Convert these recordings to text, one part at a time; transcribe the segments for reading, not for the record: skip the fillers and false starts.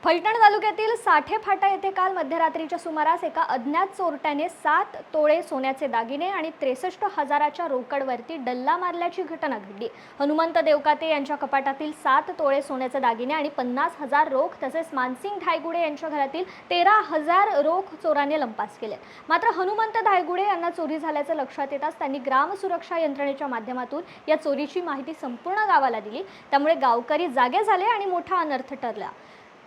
फलटण तालुक्यातील साठे फाटा येथे काल मध्यरात्रीच्या सुमारास एका अज्ञात चोरट्याने 7 तोळे सोन्याचे दागिने आणि 63,000च्या रोकडवरती डल्ला मारल्याची घटना घडली। हनुमंत देवकाते यांच्या कपाटातील 7 तोळे सोन्याचे दागिने आणि 50,000 रोख तसेच मानसिंग धायगुडे यांच्या घरातील 13,000 रोख चोराने लंपास केले। मात्र हनुमंत धायगुडे यांना चोरी झाल्याचे लक्षात येताच त्यांनी ग्राम सुरक्षा यंत्रणेच्या माध्यमातून या चोरीची माहिती संपूर्ण गावाला दिली। त्यामुळे गावकरी जागे झाले आणि मोठा अनर्थ टळला।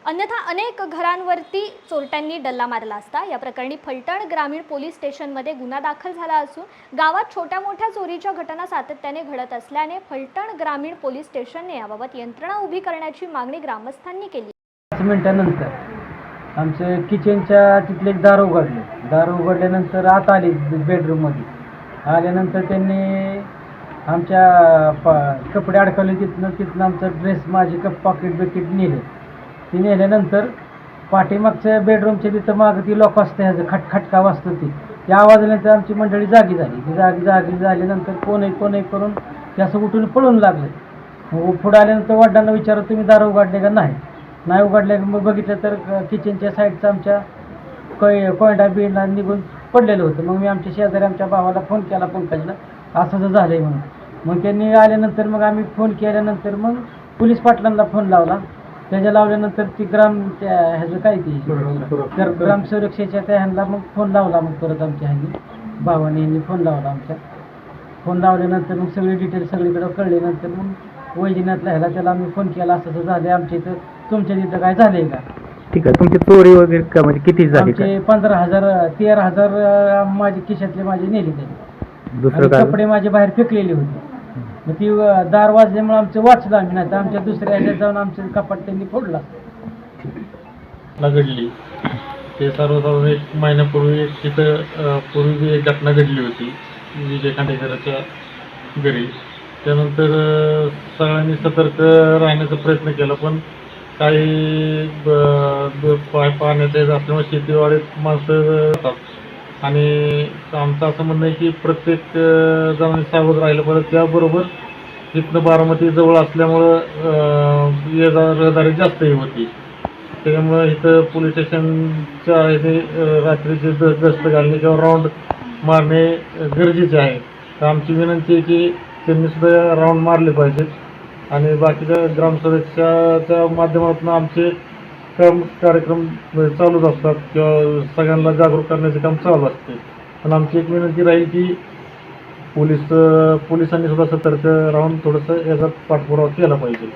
अन्यथा अनेक घरांवरती चोरट्यांनी डल्ला मारला असता। या प्रकरणी फलटण ग्रामीण पोलीस स्टेशनमध्ये गुन्हा दाखल झाला असून गावात छोट्या मोठ्या चोरीच्या घटना सातत्याने घडत असल्याने फलटण ग्रामीण पोलीस स्टेशनने याबाबत यंत्रणा उभी करण्याची मागणी ग्रामस्थांनी केली। 5 मिनिटांनंतर आमचे किचनच्या तिथले दार उघडले। दार उघडल्यानंतर आत आले बेडरूममध्ये। आल्यानंतर त्यांनी आमच्या कपडे अडकवले। तिथनं आमचा ड्रेस माझे पॉकेट बिकेट नेले। ती नेल्यानंतर पाठीमागच्या बेडरूमच्या तिथं मागं ती लॉक असते, ह्याचं खटखटका वाजतो त्या आवाजानंतर आमची मंडळी जागी झाली। ती जागी झाल्यानंतर कोण करून ते असं उठून पळून लागलं। मग पुढे आल्यानंतर वडिलांना विचारलं, तुम्ही दार उघडले का? नाही उघडले। मग बघितलं तर किचनच्या साईडचं आमच्या कोयडा बिंडा निघून पडलेलं होतं। मग मी आमच्या शेजारी आमच्या भावाला फोन केला, पंकजला, असं जर झालं आहे म्हणून। मग त्यांनी आल्यानंतर मग आम्ही फोन केल्यानंतर मग पोलीस पाटलांना फोन लावला। त्याच्या लावल्यानंतर ती ह्याचं काय ती ग्राम सुरक्षेच्या त्या ह्यांना मग फोन लावला। मग परत आमच्या भावाने ह्यांनी फोन लावला। फोन लावल्यानंतर मग सगळी डिटेल सगळीकडे कळल्यानंतर मग वैजनाथला ह्याला त्याला आम्ही फोन केला, असं झालं आमच्या इथं, तुमच्या तिथं काय झालंय का? ठीक आहे, तुमची चोरी वगैरे का म्हणजे किती झाली? आमचे 15,000 13,000 माझे खिशातले माझे नेले त्यांनी। दुसरं कपडे माझे बाहेर फेकलेले होते। मग ती दार वाजल्यामुळे आमचं वाचलं आम्ही, नाही तर आमच्या दुसऱ्या ह्याच्यात जाऊन आमचं कपाट त्यांनी फोडला घडली। ते सर्वसाधारण 1 महिन्यापूर्वी तिथं पूर्वी एक घटना घडली होती विजय खांडेकरांच्या घरी। त्यानंतर सगळ्यांनी सतर्क राहण्याचा प्रयत्न केला, पण काही पाण्याचे असल्यामुळे शेतीवाडीत माणसं येतात आणि आमचं असं म्हणणं आहे की प्रत्येक जणांनी सावध राहिलं पाहिजे। त्याबरोबर इथनं बारामती जवळ असल्यामुळं ये जा रहदारी जास्त होती, त्याच्यामुळं इथं पोलीस स्टेशनच्या इथे रात्रीचे गस्त घालणे किंवा राऊंड मारणे गरजेचे आहे। तर आमची विनंती आहे की त्यांनीसुद्धा राऊंड मारले पाहिजेत आणि बाकीच्या ग्रामसुरक्षाच्या माध्यमातून आमचे कार्यक्रम चालूच असतात किंवा सगळ्यांना जागरूक करण्याचे काम चालू असते। पण आमची एक विनंती राहील की पोलिसांनी सुद्धा सतर्क राहून थोडंसं याचा पाठपुरावा केला पाहिजे।